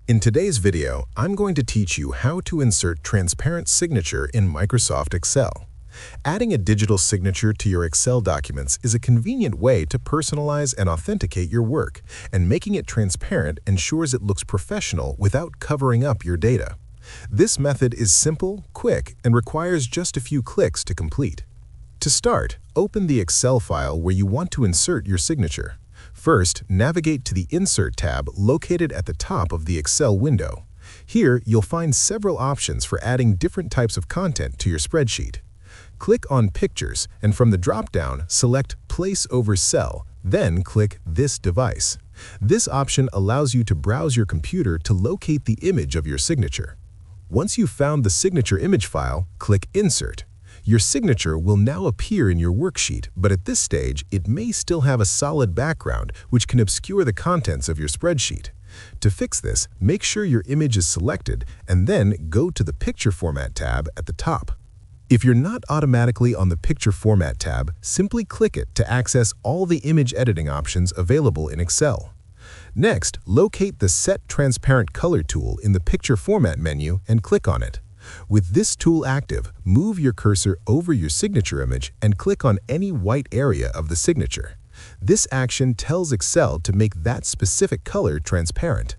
In today's video, I'm going to teach you how to insert transparent signature in Microsoft Excel. Adding a digital signature to your Excel documents is a convenient way to personalize and authenticate your work, and making it transparent ensures it looks professional without covering up your data. This method is simple, quick, and requires just a few clicks to complete. To start, open the Excel file where you want to insert your signature. First, navigate to the Insert tab located at the top of the Excel window. Here, you'll find several options for adding different types of content to your spreadsheet. Click on Pictures, and from the drop-down, select Place over Cell, then click This device. This option allows you to browse your computer to locate the image of your signature. Once you've found the signature image file, click Insert. Your signature will now appear in your worksheet, but at this stage, it may still have a solid background, which can obscure the contents of your spreadsheet. To fix this, make sure your image is selected, and then go to the Picture Format tab at the top. If you're not automatically on the Picture Format tab, simply click it to access all the image editing options available in Excel. Next, locate the Set Transparent Color tool in the Picture Format menu and click on it. With this tool active, move your cursor over your signature image and click on any white area of the signature. This action tells Excel to make that specific color transparent.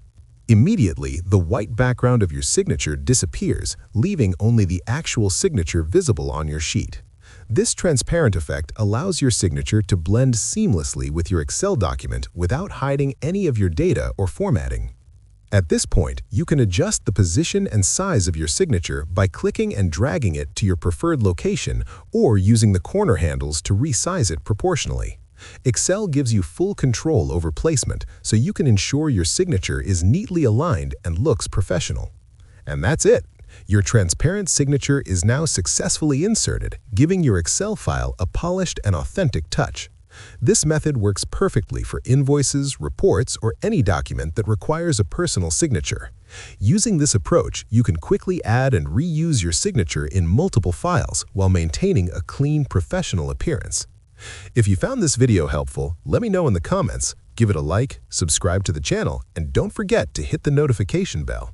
Immediately, the white background of your signature disappears, leaving only the actual signature visible on your sheet. This transparent effect allows your signature to blend seamlessly with your Excel document without hiding any of your data or formatting. At this point, you can adjust the position and size of your signature by clicking and dragging it to your preferred location or using the corner handles to resize it proportionally. Excel gives you full control over placement, so you can ensure your signature is neatly aligned and looks professional. And that's it! Your transparent signature is now successfully inserted, giving your Excel file a polished and authentic touch. This method works perfectly for invoices, reports, or any document that requires a personal signature. Using this approach, you can quickly add and reuse your signature in multiple files while maintaining a clean, professional appearance. If you found this video helpful, let me know in the comments, give it a like, subscribe to the channel, and don't forget to hit the notification bell.